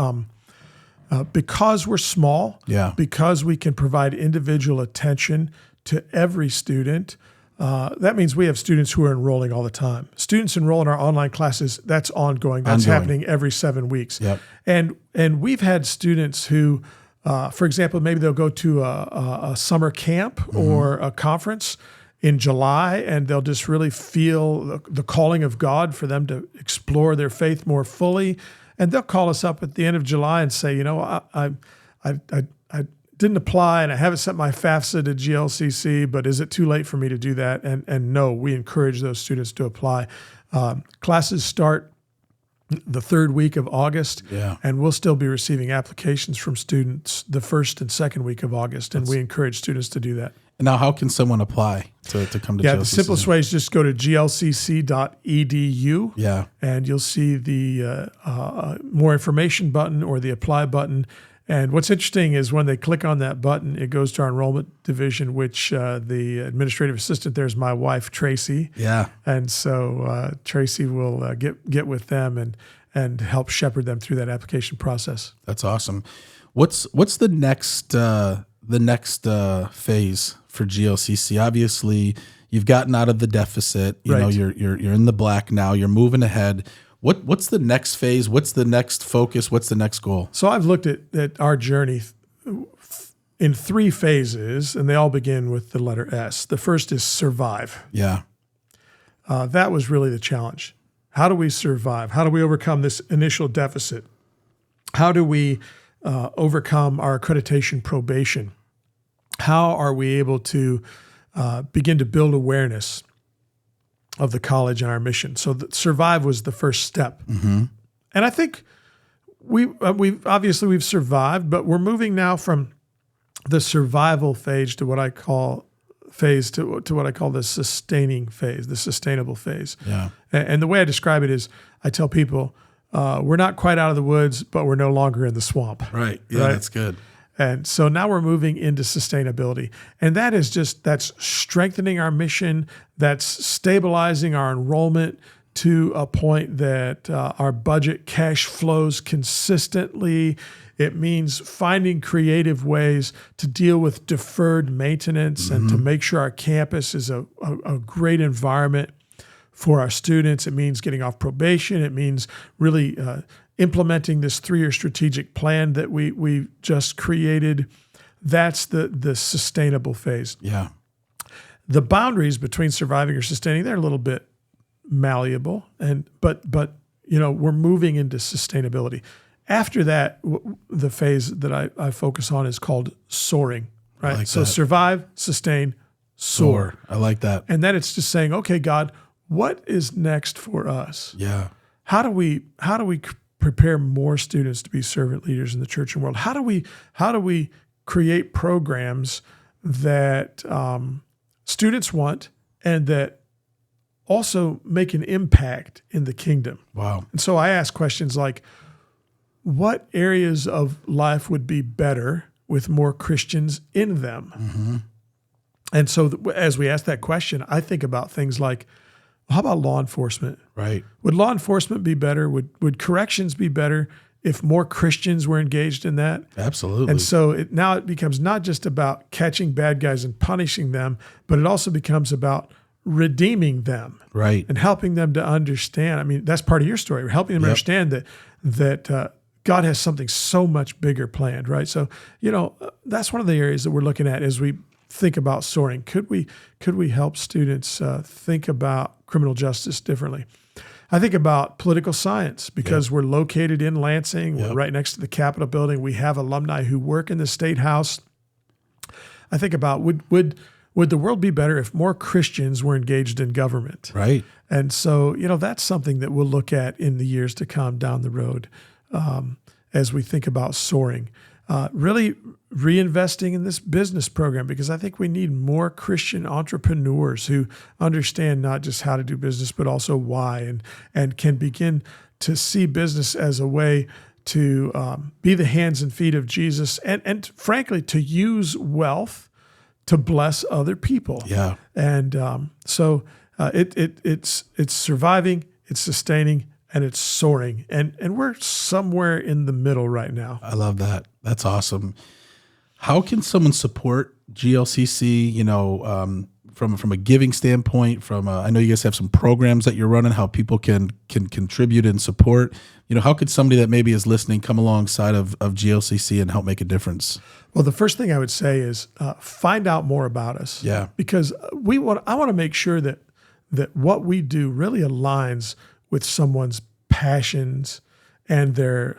because we're small, because we can provide individual attention to every student, that means we have students who are enrolling all the time. Students enroll in our online classes. That's ongoing. That's happening every 7 weeks. Yep. And we've had students who, for example, maybe they'll go to a summer camp or a conference in July, and they'll just really feel the calling of God for them to explore their faith more fully. And they'll call us up at the end of July and say, I didn't apply and I haven't sent my FAFSA to GLCC, but is it too late for me to do that? And no, we encourage those students to apply. Classes start the third week of August, and we'll still be receiving applications from students the first and second week of August, and we encourage students to do that. And now how can someone apply to come to GLCC? The simplest way is just go to glcc.edu, and you'll see the more information button or the apply button. And what's interesting is when they click on that button, it goes to our enrollment division, which the administrative assistant there is my wife, Tracy. Yeah. And so Tracy will get with them and help shepherd them through that application process. That's awesome. What's the next phase for GLCC? Obviously, you've gotten out of the deficit. You know, you're in the black now. You're moving ahead. What's the next phase? What's the next focus? What's the next goal? So I've looked at our journey in 3 phases, and they all begin with the letter S. The first is survive. Yeah. That was really the challenge. How do we survive? How do we overcome this initial deficit? How do we overcome our accreditation probation? How are we able to begin to build awareness of the college and our mission? So survive was the first step. Mm-hmm. And I think we've survived, but we're moving now from the survival phase to what I call phase to what I call the sustaining phase, the sustainable phase. Yeah. And the way I describe it is, I tell people, we're not quite out of the woods, but we're no longer in the swamp. Right. Yeah, Right? that's good. And so now we're moving into sustainability. And that's strengthening our mission, that's stabilizing our enrollment to a point that our budget cash flows consistently. It means finding creative ways to deal with deferred maintenance and to make sure our campus is a great environment for our students. It means getting off probation. It means really implementing this 3-year strategic plan that we just created. That's the sustainable phase. Yeah. The boundaries between surviving or sustaining, they're a little bit malleable, but we're moving into sustainability. After that, the phase that I focus on is called soaring, right? like So that. survive, sustain, soar. I like that. And then it's just saying, okay, God, what is next for us? Yeah. How do we prepare more students to be servant leaders in the church and world? How do we create programs that students want and that also make an impact in the kingdom? Wow. And so I ask questions like, what areas of life would be better with more Christians in them? Mm-hmm. And so as we ask that question, I think about things like, how about law enforcement? Right. Would law enforcement be better? Would corrections be better if more Christians were engaged in that? Absolutely. And so now it becomes not just about catching bad guys and punishing them, but it also becomes about redeeming them. Right. And helping them to understand. I mean, that's part of your story. We're helping them understand that God has something so much bigger planned, right? So, that's one of the areas that we're looking at as we think about soaring. Could we help students think about criminal justice differently? I think about political science because we're located in Lansing. We're right next to the Capitol building. We have alumni who work in the State House. I think about would the world be better if more Christians were engaged in government? Right. And so, that's something that we'll look at in the years to come down the road as we think about soaring. Really reinvesting in this business program because I think we need more Christian entrepreneurs who understand not just how to do business, but also why and can begin to see business as a way to be the hands and feet of Jesus and frankly, to use wealth to bless other people. Yeah. And so it's surviving, it's sustaining, and it's soaring. And we're somewhere in the middle right now. I love that. That's awesome. How can someone support GLCC, from a giving standpoint, I know you guys have some programs that you're running, how people can contribute and support. How could somebody that maybe is listening come alongside of GLCC and help make a difference? Well, the first thing I would say is find out more about us. Yeah. Because I want to make sure that what we do really aligns with someone's passions and their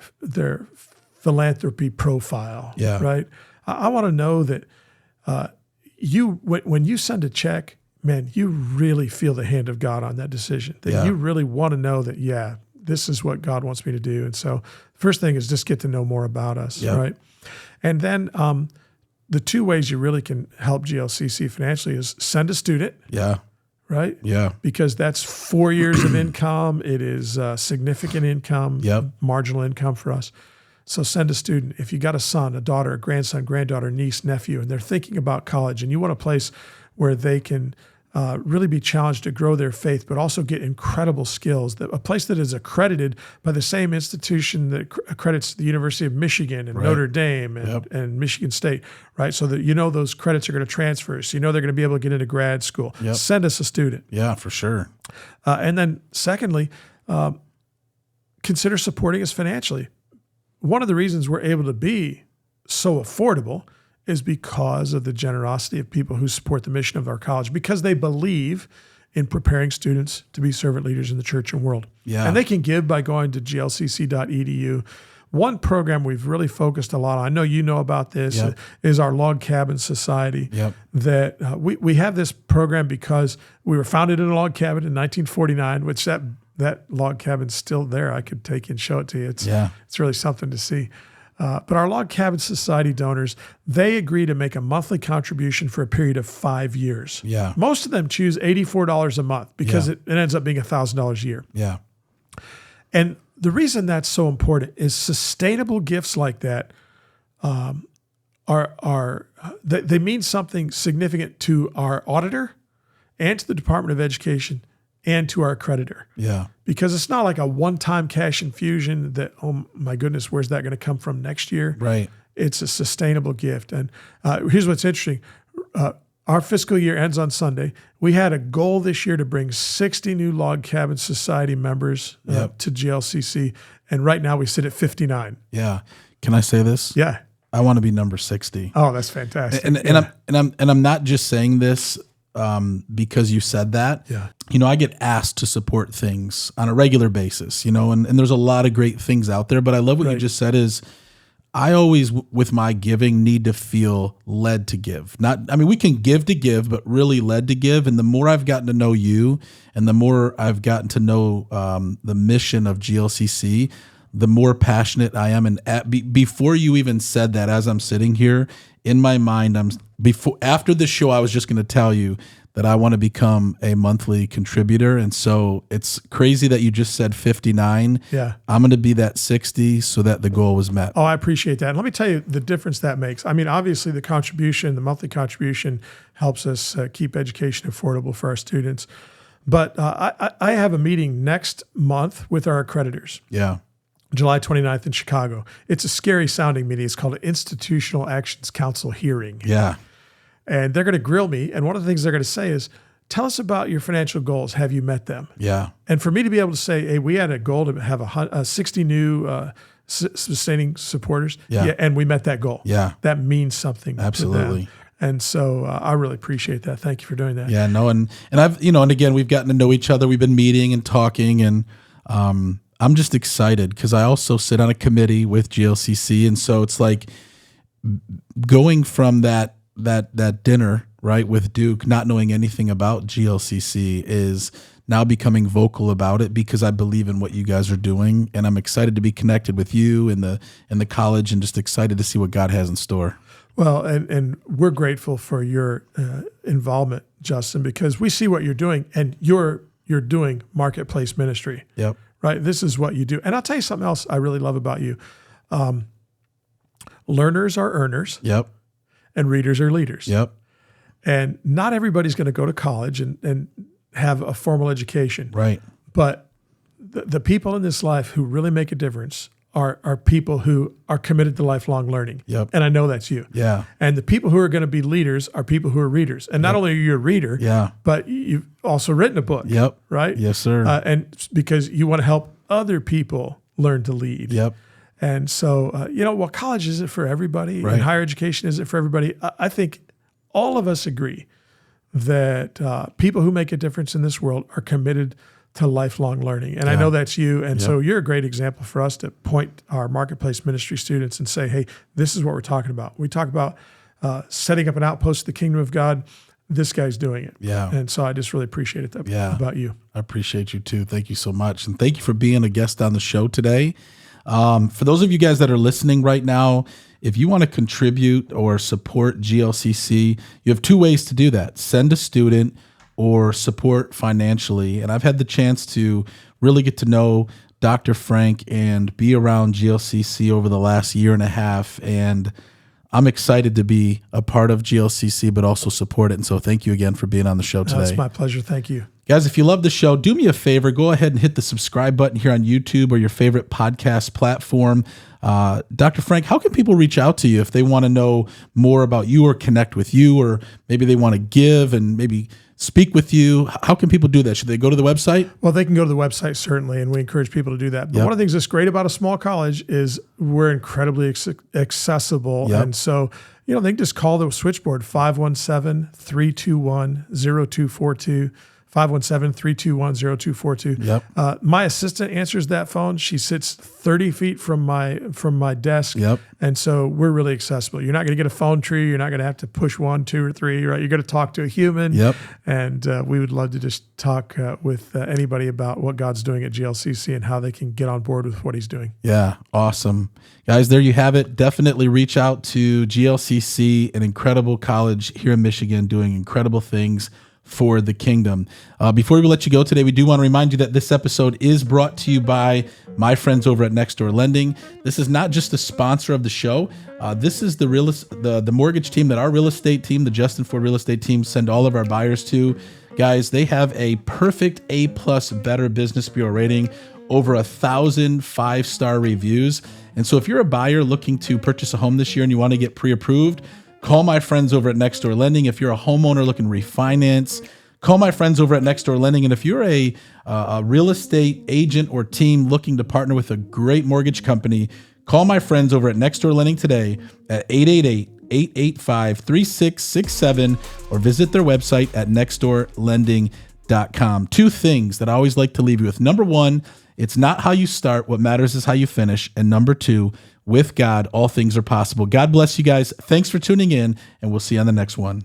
philanthropy profile. Yeah. Right. I want to know that when you send a check, man, you really feel the hand of God on that decision. That you really want to know that, this is what God wants me to do. And so first thing is just get to know more about us. Right. And then the two ways you really can help GLCC financially is send a student. Yeah. Right? Yeah. Because that's 4 years of income. It is significant income, marginal income for us. So send a student. If you got a son, a daughter, a grandson, granddaughter, niece, nephew, and they're thinking about college and you want a place where they can really be challenged to grow their faith, but also get incredible skills, a place that is accredited by the same institution that accredits the University of Michigan and Notre Dame and Michigan State, right? So that those credits are going to transfer. So they're going to be able to get into grad school. Send us a student. Yeah, for sure. And then secondly, consider supporting us financially. One of the reasons we're able to be so affordable is because of the generosity of people who support the mission of our college, because they believe in preparing students to be servant leaders in the church and world. Yeah. And they can give by going to glcc.edu. One program we've really focused a lot on, I know you know about this, is our Log Cabin Society. That we have this program because we were founded in a log cabin in 1949, which that log cabin's still there. I could take you and show it to you. It's really something to see. But our Log Cabin Society donors, they agree to make a monthly contribution for a period of 5 years. Yeah. Most of them choose $84 a month because it ends up being $1,000 a year. Yeah. And the reason that's so important is sustainable gifts like that they mean something significant to our auditor and to the Department of Education and to our accreditor. Yeah. Because it's not like a one-time cash infusion that, oh my goodness, where's that going to come from next year? Right. It's a sustainable gift. And here's what's interesting. Our fiscal year ends on Sunday. We had a goal this year to bring 60 new Log Cabin Society members to GLCC. And right now we sit at 59. Yeah. Can I say this? Yeah. I want to be number 60. Oh, that's fantastic. And I'm not just saying this because you said that. Yeah. You know, I get asked to support things on a regular basis, you know, and there's a lot of great things out there, but I love what you just said is I always, with my giving, need to feel led to give. We can give to give, but really led to give. And the more I've gotten to know you and the more I've gotten to know the mission of GLCC, the more passionate I am. And before you even said that, as I'm sitting here in my mind, after the show, I was just going to tell you that I want to become a monthly contributor. And so it's crazy that you just said 59. Yeah. I'm going to be that 60 so that the goal was met. Oh, I appreciate that. And let me tell you the difference that makes. I mean, obviously the monthly contribution helps us keep education affordable for our students. But I have a meeting next month with our accreditors. Yeah. July 29th in Chicago. It's a scary sounding meeting. It's called an Institutional Actions Council hearing. Yeah. And they're going to grill me. And one of the things they're going to say is, tell us about your financial goals. Have you met them? Yeah. And for me to be able to say, hey, we had a goal to have 60 new sustaining supporters. Yeah. And we met that goal. Yeah. That means something Absolutely. to them. And so I really appreciate that. Thank you for doing that. Yeah, no. And I've, and again, we've gotten to know each other. We've been meeting and talking, and I'm just excited because I also sit on a committee with GLCC. And so it's like going from that dinner, right, with Duke, not knowing anything about GLCC, is now becoming vocal about it because I believe in what you guys are doing, and I'm excited to be connected with you in the college, and just excited to see what God has in store. Well, and we're grateful for your involvement, Justin, because we see what you're doing, and you're doing marketplace ministry. Yep. Right. This is what you do. And I'll tell you something else I really love about you. Learners are earners. Yep. And readers are leaders. Yep. And not everybody's going to go to college and have a formal education. Right. But the people in this life who really make a difference are people who are committed to lifelong learning. Yep. And I know that's you. Yeah. And the people who are going to be leaders are people who are readers. And not only are you a reader, but you've also written a book. Yep. Right? Yes, sir. And because you want to help other people learn to lead. Yep. And so, well, college isn't for everybody, right, and higher education isn't for everybody. I think all of us agree that people who make a difference in this world are committed to lifelong learning. And I know that's you. And so you're a great example for us to point our marketplace ministry students and say, hey, this is what we're talking about. We talk about setting up an outpost of the kingdom of God. This guy's doing it. Yeah. And so I just really appreciate it about you. I appreciate you too. Thank you so much. And thank you for being a guest on the show today. For those of you guys that are listening right now, if you want to contribute or support GLCC, you have two ways to do that. Send a student or support financially. And I've had the chance to really get to know Dr. Frank and be around GLCC over the last year and a half. And I'm excited to be a part of GLCC, but also support it. And so thank you again for being on the show today. It's my pleasure. Thank you. Guys, if you love the show, do me a favor. Go ahead and hit the subscribe button here on YouTube or your favorite podcast platform. Dr. Frank, how can people reach out to you if they want to know more about you or connect with you, or maybe they want to give and maybe speak with you? How can people do that? Should they go to the website? Well, they can go to the website, certainly, and we encourage people to do that. But one of the things that's great about a small college is we're incredibly accessible. Yep. And so, they can just call the switchboard, 517-321-0242, 517-321-0242. Yep. My assistant answers that phone. She sits 30 feet from my desk. Yep. And so we're really accessible. You're not going to get a phone tree. You're not going to have to push 1, 2, or 3, right? You're going to talk to a human. Yep. And we would love to just talk with anybody about what God's doing at GLCC and how they can get on board with what he's doing. Yeah. Awesome. Guys, there you have it. Definitely reach out to GLCC, an incredible college here in Michigan doing incredible things for the kingdom. Before we let you go today, we do want to remind you that this episode is brought to you by my friends over at Nextdoor Lending. This is not just a sponsor of the show. This is the mortgage team that our real estate team, the Justin Ford real estate team, send all of our buyers to. Guys, they have a perfect A+ Better Business Bureau rating, over 1,000 5-star reviews. And so if you're a buyer looking to purchase a home this year and you want to get pre-approved, call my friends over at Nextdoor Lending. If you're a homeowner looking to refinance, call my friends over at Nextdoor Lending. And if you're a real estate agent or team looking to partner with a great mortgage company, call my friends over at Nextdoor Lending today at 888-885-3667 or visit their website at nextdoorlending.com. 2 things that I always like to leave you with. Number 1, it's not how you start. What matters is how you finish. And number 2, with God, all things are possible. God bless you guys. Thanks for tuning in, and we'll see you on the next one.